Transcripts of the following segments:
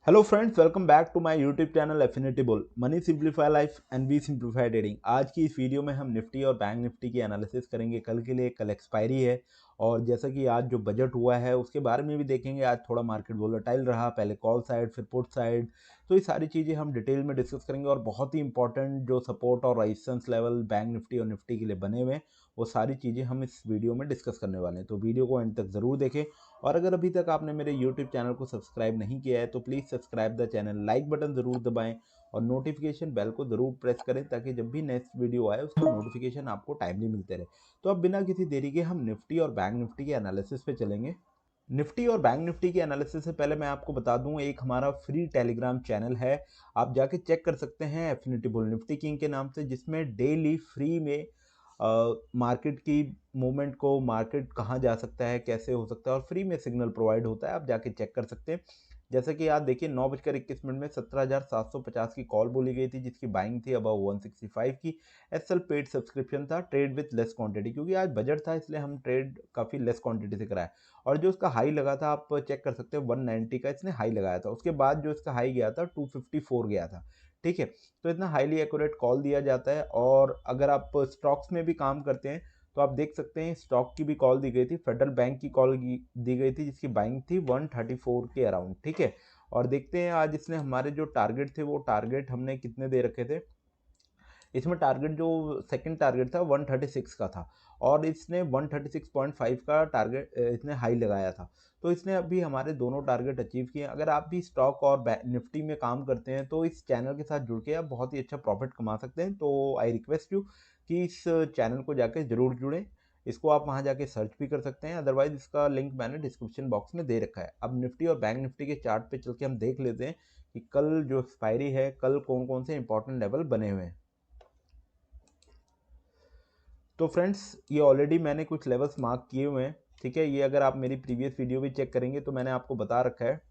Hello friends, welcome back to my YouTube channel affinity bull. Money simplify life and we simplify trading. आज की इस video में हम Nifty और bank Nifty की एनालिसिस करेंगे। कल के लिए कल एक्सपायरी है और जैसा कि आज जो बजट हुआ है उसके बारे में भी देखेंगे। आज थोड़ा मार्केट वोलेटाइल रहा, पहले कॉल साइड फिर पुट साइड, तो ये सारी चीज़ें हम डिटेल में डिस्कस करेंगे। और बहुत ही इंपॉर्टेंट जो सपोर्ट और रेजिस्टेंस लेवल बैंक निफ्टी और निफ्टी के लिए बने हुए हैं वो सारी चीज़ें हम इस वीडियो में डिस्कस करने वाले हैं, तो वीडियो को एंड तक ज़रूर देखें। और अगर अभी तक आपने मेरे YouTube चैनल को सब्सक्राइब नहीं किया है तो please subscribe the channel, like button ज़रूर दबाएं और नोटिफिकेशन बेल को ज़रूर प्रेस करें ताकि जब भी नेक्स्ट वीडियो आए उसका नोटिफिकेशन आपको टाइमली मिलते रहे। तो अब बिना किसी देरी के हम निफ्टी और बैंक निफ्टी के एनालिसिस पे चलेंगे। निफ्टी और बैंक निफ्टी की एनालिसिस से पहले मैं आपको बता दूं, एक हमारा फ्री टेलीग्राम चैनल है, आप जाके चेक कर सकते हैं एफिनिटी बुल निफ्टी किंग के नाम से, जिसमें डेली फ्री में मार्केट की मूवमेंट को, मार्केट कहाँ जा सकता है, कैसे हो सकता है, और फ्री में सिग्नल प्रोवाइड होता है। आप जाके चेक कर सकते हैं। जैसे कि आप देखिए 9:21 में 17,750 की कॉल बोली गई थी जिसकी बाइंग थी अबव 165 की। एसएल पेड सब्सक्रिप्शन था, ट्रेड विथ लेस क्वांटिटी, क्योंकि आज बजट था इसलिए हम ट्रेड काफ़ी लेस क्वांटिटी से कराया। और जो उसका हाई लगा था आप चेक कर सकते हैं, 190 का इसने हाई लगाया था। उसके बाद जो इसका हाई गया था 254 गया था। ठीक है, तो इतना हाईली एक्यूरेट कॉल दिया जाता है। और अगर आप स्टॉक्स में भी काम करते हैं तो आप देख सकते हैं स्टॉक की भी कॉल दी गई थी, फेडरल बैंक की कॉल दी गई थी जिसकी बाइंग थी 134 के अराउंड। ठीक है, और देखते हैं आज इसने हमारे जो टारगेट थे वो टारगेट हमने कितने दे रखे थे। इसमें टारगेट जो सेकंड टारगेट था 136 का था और इसने 136.5 का टारगेट इसने हाई लगाया था। तो इसने अभी हमारे दोनों टारगेट अचीव किए। अगर आप भी स्टॉक और निफ्टी में काम करते हैं तो इस चैनल के साथ जुड़ के आप बहुत ही अच्छा प्रॉफिट कमा सकते हैं। तो आई रिक्वेस्ट यू कि इस चैनल को जाके ज़रूर जुड़ें। इसको आप वहाँ जाके सर्च भी कर सकते हैं, अदरवाइज इसका लिंक मैंने डिस्क्रिप्शन बॉक्स में दे रखा है। अब निफ्टी और बैंक निफ्टी के चार्ट पे चल के हम देख लेते हैं कि कल जो एक्सपायरी है, कल कौन कौन से इंपॉर्टेंट लेवल बने हुए हैं। तो फ्रेंड्स, ये ऑलरेडी मैंने कुछ लेवल्स मार्क किए हुए हैं। ठीक है, ये अगर आप मेरी प्रीवियस वीडियो भी चेक करेंगे तो मैंने आपको बता रखा है।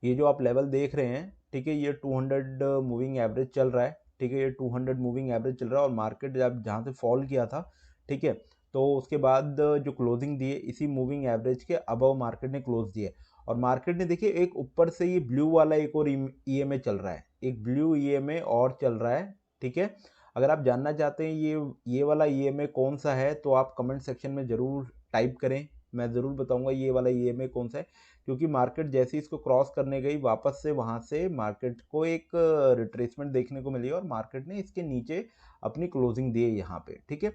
ये जो आप लेवल देख रहे हैं, ठीक है, ये 200 मूविंग एवरेज चल रहा है। ठीक है, ये 200 मूविंग एवरेज चल रहा है और मार्केट जब जहाँ से फॉल किया था, ठीक है, तो उसके बाद जो क्लोजिंग दी है इसी मूविंग एवरेज के अबव मार्केट ने क्लोज दिया है। और मार्केट ने देखिए एक ऊपर से ये ब्लू वाला एक और ईएमए चल रहा है, एक ब्लू ईएमए और चल रहा है। ठीक है, अगर आप जानना चाहते हैं ये वाला ईएमए कौन सा है तो आप कमेंट सेक्शन में ज़रूर टाइप करें, मैं ज़रूर बताऊंगा ये वाला ईएमए कौन सा है। क्योंकि मार्केट जैसे ही इसको क्रॉस करने गई वापस से वहाँ से मार्केट को एक रिट्रेसमेंट देखने को मिली और मार्केट ने इसके नीचे अपनी क्लोजिंग दी है यहाँ पे। ठीक है,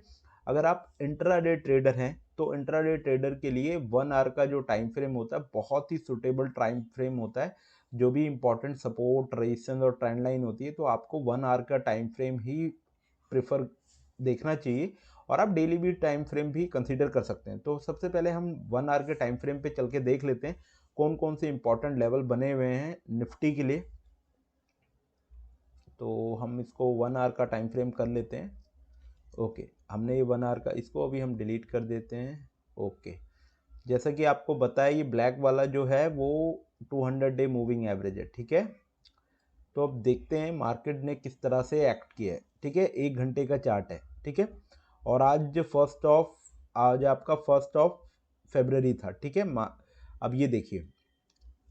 अगर आप इंट्राडे ट्रेडर हैं तो इंट्राडे ट्रेडर के लिए 1 आवर का जो टाइम फ्रेम होता है बहुत ही सुटेबल टाइम फ्रेम होता है। जो भी इंपॉर्टेंट सपोर्ट, रेजिस्टेंस और ट्रेंड लाइन होती है तो आपको 1 आवर का टाइम फ्रेम ही प्रेफर देखना चाहिए। और आप डेली भी टाइम फ्रेम भी कंसीडर कर सकते हैं। तो सबसे पहले हम 1 आवर के टाइम फ्रेम पे चल के देख लेते हैं कौन कौन से इंपॉर्टेंट लेवल बने हुए हैं निफ्टी के लिए। तो हम इसको 1 आवर का टाइम फ्रेम कर लेते हैं। ओके, हमने ये 1 आवर का, इसको अभी हम डिलीट कर देते हैं। ओके, जैसा कि आपको बताया ये ब्लैक वाला जो है वो 200 डे मूविंग एवरेज है। ठीक है, तो अब देखते हैं मार्केट ने किस तरह से एक्ट किया है। ठीक है, 1 घंटे का चार्ट है। ठीक है, और आज आपका 1 फरवरी था। ठीक है, अब ये देखिए,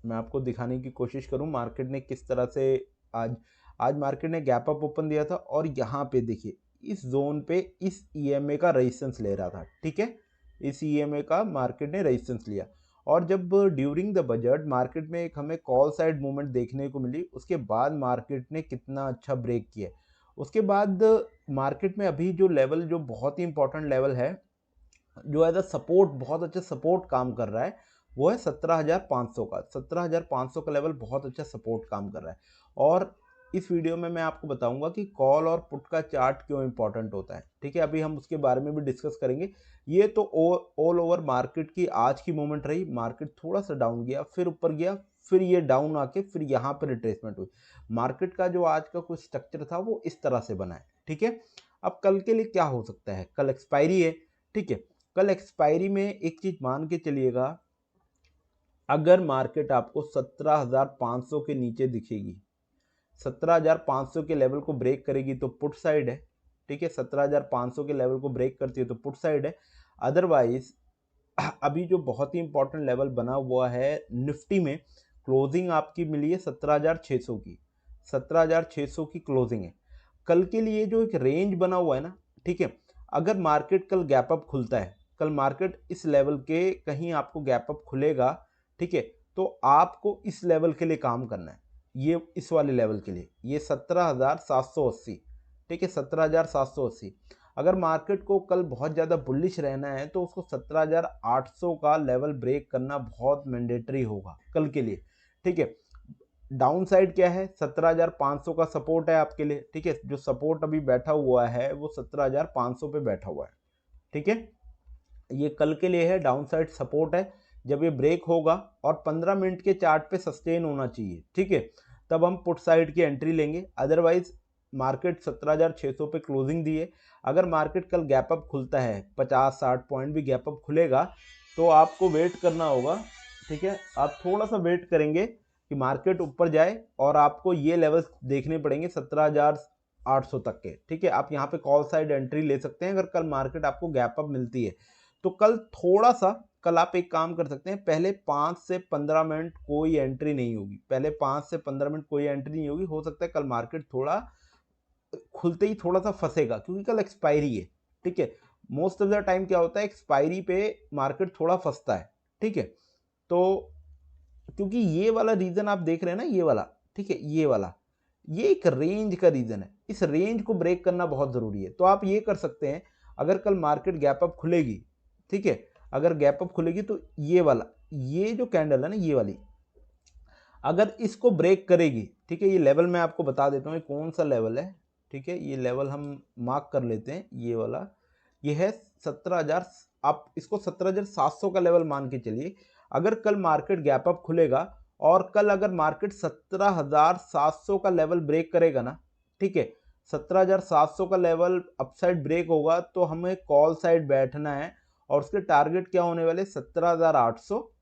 मैं आपको दिखाने की कोशिश करूं मार्केट ने किस तरह से आज आज मार्केट ने गैप अप ओपन दिया था और यहाँ पे देखिए इस जोन पे इस ईएमए का रेजिस्टेंस ले रहा था। ठीक है, इस ईएमए का मार्केट ने रेजिस्टेंस लिया और जब ड्यूरिंग द बजट मार्केट में एक हमें कॉल साइड मूवमेंट देखने को मिली, उसके बाद मार्केट ने कितना अच्छा ब्रेक किया। उसके बाद मार्केट में अभी जो लेवल, जो बहुत ही इंपॉर्टेंट लेवल है, जो एज अ सपोर्ट बहुत अच्छा सपोर्ट काम कर रहा है, वो है 17,500 का। 17,500 का लेवल बहुत अच्छा सपोर्ट काम कर रहा है। और इस वीडियो में मैं आपको बताऊंगा कि कॉल और पुट का चार्ट क्यों इंपॉर्टेंट होता है। ठीक है, अभी हम उसके बारे में भी डिस्कस करेंगे। ये तो ऑल ओवर मार्केट की आज की मूवमेंट रही। मार्केट थोड़ा सा डाउन गया, फिर ऊपर गया, फिर ये डाउन आके फिर यहाँ पर रिट्रेसमेंट हुई। मार्केट का जो आज का कुछ स्ट्रक्चर था वो इस तरह से बना है। ठीक है, अब कल के लिए क्या हो सकता है, कल एक्सपायरी है। ठीक है, कल एक्सपायरी में एक चीज मान के चलिएगा, अगर मार्केट आपको 17,500 के नीचे दिखेगी, 17,500 के लेवल को ब्रेक करेगी तो पुट साइड है। ठीक है, 17,500 के लेवल को ब्रेक करती है तो पुट साइड है। अदरवाइज अभी जो बहुत ही इंपॉर्टेंट लेवल बना हुआ है निफ्टी में, क्लोजिंग आपकी मिली है 17,600 की, 17,600 की क्लोजिंग है। कल के लिए जो एक रेंज बना हुआ है ना, ठीक है, अगर मार्केट कल गैप अप खुलता है, कल मार्केट इस लेवल के कहीं आपको गैप अप खुलेगा, ठीक है, तो आपको इस लेवल के लिए काम करना है, ये इस वाले लेवल के लिए, ये 17,780, ठीक है, 17,780। अगर मार्केट को कल बहुत ज़्यादा बुलिश रहना है तो उसको 17,800 का लेवल ब्रेक करना बहुत मैंडेटरी होगा कल के लिए, ठीक है। डाउन साइड क्या है, 17,500 का सपोर्ट है आपके लिए, ठीक है, जो सपोर्ट अभी बैठा हुआ है वो 17,500 पे बैठा हुआ है, ठीक है, ये कल के लिए है, डाउन साइड सपोर्ट है। जब ये ब्रेक होगा और 15 मिनट के चार्ट पे सस्टेन होना चाहिए, ठीक है, तब हम पुट साइड की एंट्री लेंगे। अदरवाइज मार्केट 17,600 पे क्लोजिंग दी है, अगर मार्केट कल गैप अप खुलता है, 50-60 पॉइंट भी गैप अप खुलेगा, तो आपको वेट करना होगा, ठीक है, आप थोड़ा सा वेट करेंगे कि मार्केट ऊपर जाए और आपको ये लेवल्स देखने पड़ेंगे 17,800 तक के, ठीक है। आप यहाँ पे कॉल साइड एंट्री ले सकते हैं अगर कल मार्केट आपको गैप अप मिलती है। तो कल थोड़ा सा, कल आप एक काम कर सकते हैं, पहले 5 से 15 मिनट कोई एंट्री नहीं होगी, पहले 5 से 15 मिनट कोई एंट्री नहीं होगी। हो सकता है कल मार्केट थोड़ा खुलते ही थोड़ा सा फंसेगा क्योंकि कल एक्सपायरी है, ठीक है। मोस्ट ऑफ द टाइम क्या होता है, एक्सपायरी पे मार्केट थोड़ा फंसता है, ठीक है। तो क्योंकि ये वाला रीजन आप देख रहे हैं ना, ये वाला, ठीक है, ये वाला, ये एक रेंज का रीजन है, इस रेंज को ब्रेक करना बहुत जरूरी है। तो आप ये कर सकते हैं, अगर कल मार्केट गैप अप खुलेगी, ठीक है, अगर गैप अप खुलेगी तो ये वाला, ये जो कैंडल है ना, ये वाली अगर इसको ब्रेक करेगी, ठीक है, ये लेवल मैं आपको बता देता हूँ ये कौन सा लेवल है, ठीक है, ये लेवल हम मार्क कर लेते हैं, ये वाला, ये है 17,000, आप इसको 17,700 का लेवल मान के चलिए। अगर कल मार्केट गैप अप खुलेगा और कल अगर मार्केट 17,700 का लेवल ब्रेक करेगा ना, ठीक है, 17,700 का लेवल अपसाइड ब्रेक होगा तो हमें कॉल साइड बैठना है और उसके टारगेट क्या होने वाले, 17,800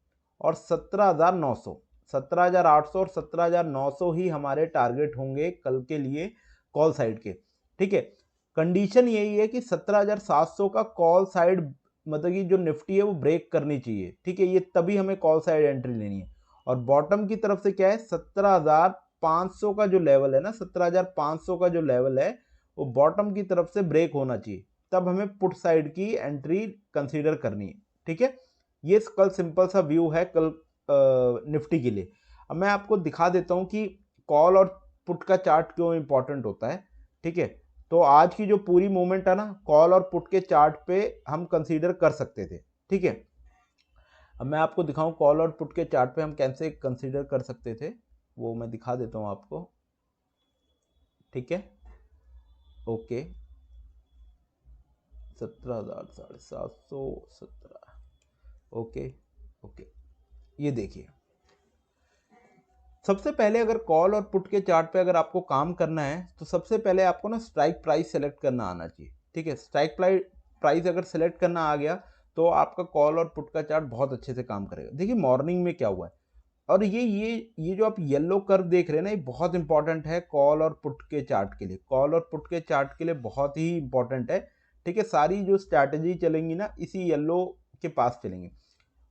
और 17,900, 17,800 और 17,900 ही हमारे टारगेट होंगे कल के लिए कॉल साइड के, ठीक है। कंडीशन यही है कि 17,700 का कॉल साइड, मतलब कि जो निफ्टी है वो ब्रेक करनी चाहिए, ठीक है, ये तभी हमें कॉल साइड एंट्री लेनी है। और बॉटम की तरफ से क्या है, 17,500 का जो लेवल है ना, 17,500 का जो लेवल है वो बॉटम की तरफ से ब्रेक होना चाहिए, तब हमें पुट साइड की एंट्री कंसीडर करनी है, ठीक है। ये कल सिंपल सा व्यू है कल निफ्टी के लिए। अब मैं आपको दिखा देता हूं कि कॉल और पुट का चार्ट क्यों इंपॉर्टेंट होता है, ठीक है। तो आज की जो पूरी मूवमेंट है ना, कॉल और पुट के चार्ट पे हम कंसीडर कर सकते थे, ठीक है। अब मैं आपको दिखाऊं कॉल और पुट के चार्ट पे हम कैसे कंसीडर कर सकते थे, वो मैं दिखा देता हूं आपको, ठीक है। ओके, 17,717, ओके ओके, ये देखिए, सबसे पहले अगर कॉल और पुट के चार्ट पे अगर आपको काम करना है तो सबसे पहले आपको ना स्ट्राइक प्राइस सेलेक्ट करना आना चाहिए, ठीक है। स्ट्राइक प्राइस अगर सेलेक्ट करना आ गया तो आपका कॉल और पुट का चार्ट बहुत अच्छे से काम करेगा। देखिए मॉर्निंग में क्या हुआ है, और ये जो आप येलो कर्व देख रहे हैं ना, ये बहुत इंपॉर्टेंट है कॉल और पुट के चार्ट के लिए, कॉल और पुट के चार्ट के लिए बहुत ही इंपॉर्टेंट है, ठीक है। सारी जो स्ट्रैटेजी चलेंगी ना इसी येलो के पास चलेंगे।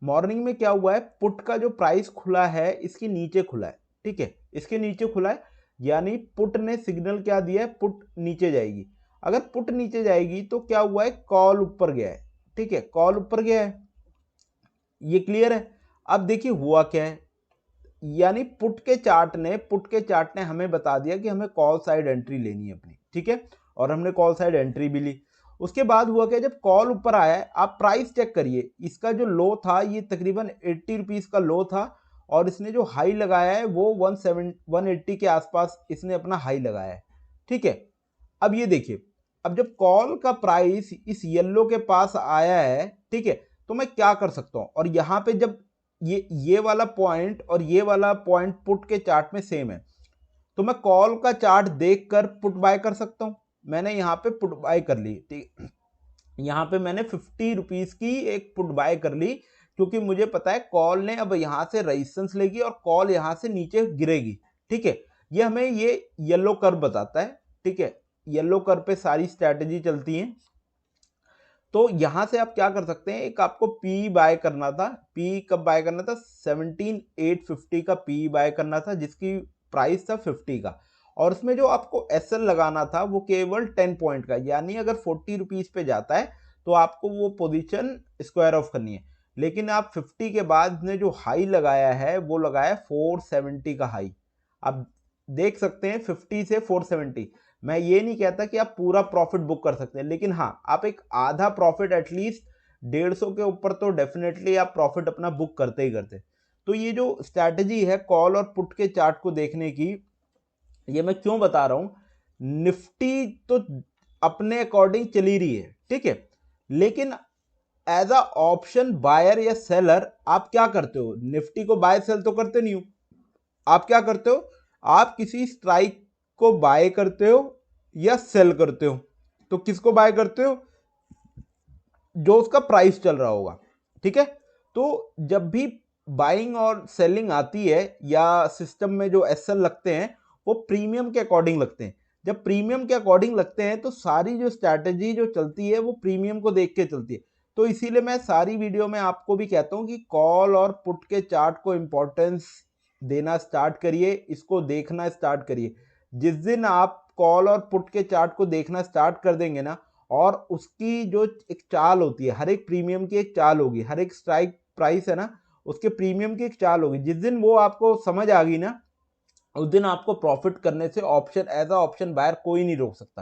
मॉर्निंग में क्या हुआ है, पुट का जो प्राइस खुला है इसके नीचे खुला है, ठीक है, इसके नीचे खुला है, यानी पुट ने सिग्नल क्या दिया है, पुट नीचे जाएगी। अगर पुट नीचे जाएगी तो क्या हुआ है, कॉल ऊपर गया है, ठीक है, कॉल ऊपर गया है, ये क्लियर है। अब देखिए हुआ क्या है, यानी पुट के चार्ट ने हमें बता दिया कि हमें कॉल साइड एंट्री लेनी है अपनी, ठीक है, और हमने कॉल साइड एंट्री भी ली। उसके बाद हुआ क्या, जब कॉल ऊपर आया है, आप प्राइस चेक करिए, इसका जो लो था ये तकरीबन 80 रुपीज का लो था और इसने जो हाई लगाया है वो 180 के आसपास इसने अपना हाई लगाया है, ठीक है। अब ये देखिए, अब जब कॉल का प्राइस इस येलो के पास आया है, ठीक है, तो मैं क्या कर सकता हूं, और यहां पे जब ये वाला पॉइंट और ये वाला पॉइंट पुट के चार्ट में सेम है, तो मैं कॉल का चार्ट देखकर पुट बाय कर सकता हूं। मैंने यहां पे पुट बाय कर ली, ठीक, यहां पे मैंने 50 रुपीज की एक पुट बाय कर ली, क्योंकि मुझे पता है कॉल ने अब यहां से रेजिस्टेंस लेगी और कॉल यहां से नीचे गिरेगी, ठीक है। ये हमें ये येलो कर्व बताता है, ठीक है, येलो कर्व पे सारी स्ट्रैटेजी चलती है। तो यहां से आप क्या कर सकते हैं, एक आपको पी बाय करना था। पी कब बाय करना था? 17,850 का पी बाय करना था, जिसकी प्राइस था 50 का। और उसमें जो आपको एसएल लगाना था वो केवल 10 पॉइंट का, यानी अगर 40 रुपीज पे जाता है तो आपको वो पोजीशन स्क्वायर ऑफ करनी है। लेकिन आप 50 के बाद ने जो हाई लगाया है वो लगाया 470 का हाई। आप देख सकते हैं 50 से 470। मैं ये नहीं कहता कि आप पूरा प्रॉफिट बुक कर सकते हैं, लेकिन हाँ आप एक आधा प्रॉफिट एटलीस्ट 150 के ऊपर तो डेफिनेटली आप प्रॉफिट अपना बुक करते ही करते। तो ये जो स्ट्रैटेजी है कॉल और पुट के चार्ट को देखने की, ये मैं क्यों बता रहा हूं, निफ्टी तो अपने अकॉर्डिंग चली रही है, ठीक है, लेकिन एज अ ऑप्शन बायर या सेलर आप क्या करते हो? निफ्टी को बाय सेल तो करते नहीं हो, आप क्या करते हो? आप किसी स्ट्राइक को बाय करते हो या सेल करते हो। तो किसको बाय करते हो? जो उसका प्राइस चल रहा होगा, ठीक है। तो जब भी बाइंग और सेलिंग आती है या सिस्टम में जो एसएल लगते हैं वो प्रीमियम के अकॉर्डिंग लगते हैं। जब प्रीमियम के अकॉर्डिंग लगते हैं तो सारी जो स्ट्रैटेजी जो चलती है वो प्रीमियम को देख के चलती है। तो इसीलिए मैं सारी वीडियो में आपको भी कहता हूं कि कॉल और पुट के चार्ट को इंपॉर्टेंस देना स्टार्ट करिए, इसको देखना स्टार्ट करिए। जिस दिन आप कॉल और पुट के चार्ट को देखना स्टार्ट कर देंगे ना, और उसकी जो एक चाल होती है, हर एक प्रीमियम की एक चाल होगी, हर एक स्ट्राइक प्राइस है ना उसके प्रीमियम की एक चाल होगी, जिस दिन वो आपको समझ आ गई ना, उस दिन आपको प्रॉफिट करने से option as a option buyer कोई नहीं रोक सकता।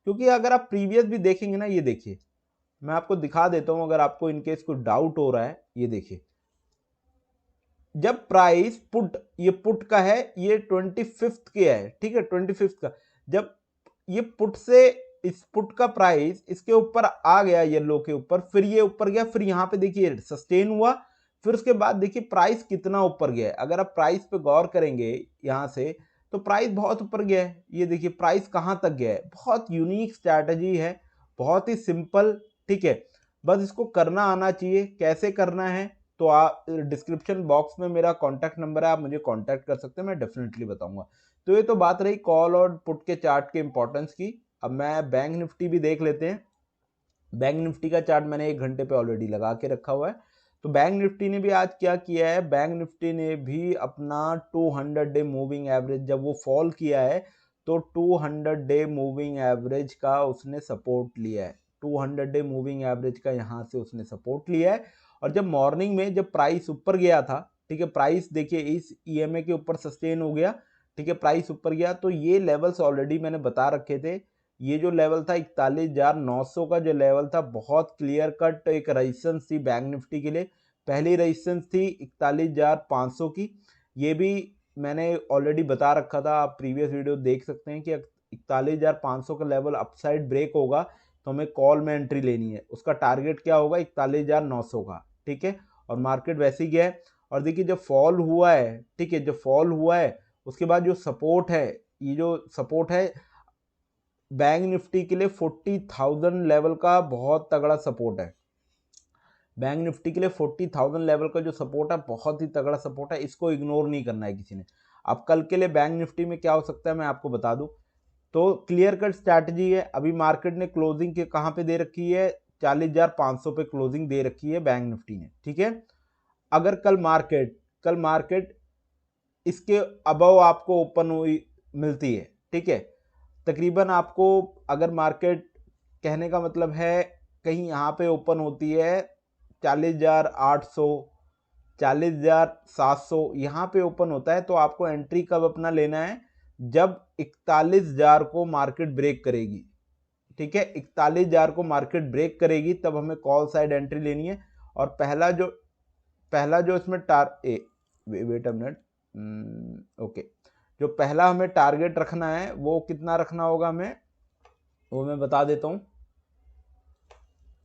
क्योंकि अगर आप प्रीवियस भी देखेंगे ना, ये देखिए मैं आपको दिखा देता हूं अगर आपको इनकेस कोई डाउट हो रहा है। ये देखिए जब प्राइस पुट, ये पुट का है, ये 25 के है, ठीक है, 25 का, जब ये पुट से इस पुट का प्राइस इसके ऊपर आ गया, येलो के ऊपर, फिर ये ऊपर गया, फिर यहां पे देखिए सस्टेन हुआ, फिर उसके बाद देखिए प्राइस कितना ऊपर गया है। अगर आप प्राइस पे गौर करेंगे यहां से तो प्राइस बहुत ऊपर गया है। ये देखिए प्राइस कहां तक गया है। बहुत यूनिक स्ट्रैटेजी है, बहुत ही सिंपल, ठीक है, बस इसको करना आना चाहिए। कैसे करना है तो आप डिस्क्रिप्शन बॉक्स में मेरा कॉन्टैक्ट नंबर है, आप मुझे कॉन्टैक्ट कर सकते हैं, मैं डेफिनेटली बताऊंगा। तो ये तो बात रही कॉल और पुट के चार्ट के इंपॉर्टेंस की। अब मैं बैंक निफ्टी भी देख लेते हैं। बैंक निफ्टी का चार्ट मैंने 1 घंटे पे ऑलरेडी लगा के रखा हुआ है। तो बैंक निफ्टी ने भी आज क्या किया है, बैंक निफ्टी ने भी अपना 200 डे मूविंग एवरेज, जब वो फॉल किया है तो 200 डे मूविंग एवरेज का उसने सपोर्ट लिया है। 200 डे मूविंग एवरेज का यहाँ से उसने सपोर्ट लिया है। और जब मॉर्निंग में जब प्राइस ऊपर गया था, ठीक है, प्राइस देखिए इस ईएमए के ऊपर सस्टेन हो गया, ठीक है, प्राइस ऊपर गया, तो ये लेवल्स ऑलरेडी मैंने बता रखे थे। ये जो लेवल था 41,900 का जो लेवल था, बहुत क्लियर कट एक रेजिस्टेंस थी बैंक निफ्टी के लिए। पहली रेजिस्टेंस थी 41,500 की, ये भी मैंने ऑलरेडी बता रखा था, आप प्रीवियस वीडियो देख सकते हैं कि 41,500 का लेवल अपसाइड ब्रेक होगा तो हमें कॉल में एंट्री लेनी है। उसका टारगेट क्या होगा? 41,900 का, ठीक है, और मार्केट वैसे ही गया है। और देखिए जब फॉल हुआ है, ठीक है, जब फॉल हुआ है उसके बाद जो सपोर्ट है, ये जो सपोर्ट है बैंक निफ्टी के लिए 40,000 लेवल का बहुत तगड़ा सपोर्ट है। बैंक निफ्टी के लिए 40,000 लेवल का जो सपोर्ट है बहुत ही तगड़ा सपोर्ट है, इसको इग्नोर नहीं करना है किसी ने। अब कल के लिए बैंक निफ्टी में क्या हो सकता है मैं आपको बता दूं। तो क्लियर कट स्ट्रैटेजी है। अभी मार्केट ने क्लोजिंग के कहां पे दे रखी है? 40,500 पे क्लोजिंग दे रखी है बैंक निफ्टी ने, ठीक है। अगर कल मार्केट इसके अबव आपको ओपन हुई मिलती है, ठीक है, तकरीबन आपको, अगर मार्केट, कहने का मतलब है कहीं यहाँ पे ओपन होती है 40,800, 40,700 यहाँ पे ओपन होता है, तो आपको एंट्री कब अपना लेना है? जब 41,000 को मार्केट ब्रेक करेगी, ठीक है, 41,000 को मार्केट ब्रेक करेगी तब हमें कॉल साइड एंट्री लेनी है। और पहला जो इसमें वेट अ मिनट, ओके, जो पहला हमें टारगेट रखना है वो कितना रखना होगा हमें, वो मैं बता देता हूं।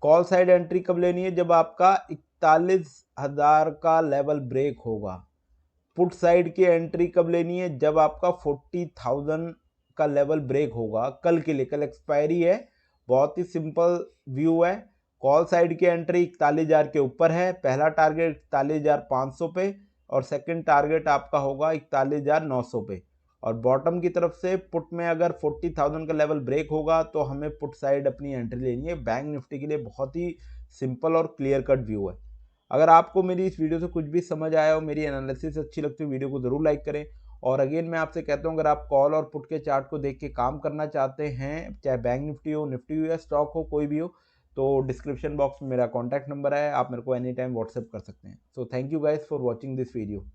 कॉल साइड एंट्री कब लेनी है? जब आपका 41,000 का लेवल ब्रेक होगा। पुट साइड की एंट्री कब लेनी है? जब आपका 40,000 का लेवल ब्रेक होगा। कल के लिए, कल एक्सपायरी है, बहुत ही सिंपल व्यू है। कॉल साइड की एंट्री 41,000 के ऊपर है, पहला टारगेट 41,500 पे और सेकंड टारगेट आपका होगा 41,900 पे। और बॉटम की तरफ से पुट में अगर 40,000 का लेवल ब्रेक होगा तो हमें पुट साइड अपनी एंट्री लेनी है। बैंक निफ्टी के लिए बहुत ही सिंपल और क्लियर कट व्यू है। अगर आपको मेरी इस वीडियो से कुछ भी समझ आया हो, मेरी एनालिसिस अच्छी लगती है, वीडियो को ज़रूर लाइक करें। और अगेन मैं आपसे कहता हूँ, अगर आप कॉल और पुट के चार्ट को देख के काम करना चाहते हैं, चाहे बैंक निफ्टी हो, निफ्टी हो या स्टॉक हो, कोई भी हो, तो डिस्क्रिप्शन बॉक्स में मेरा कॉन्टैक्ट नंबर है, आप मेरे को एनी टाइम व्हाट्सएप कर सकते हैं। So thank you guys for watching this video.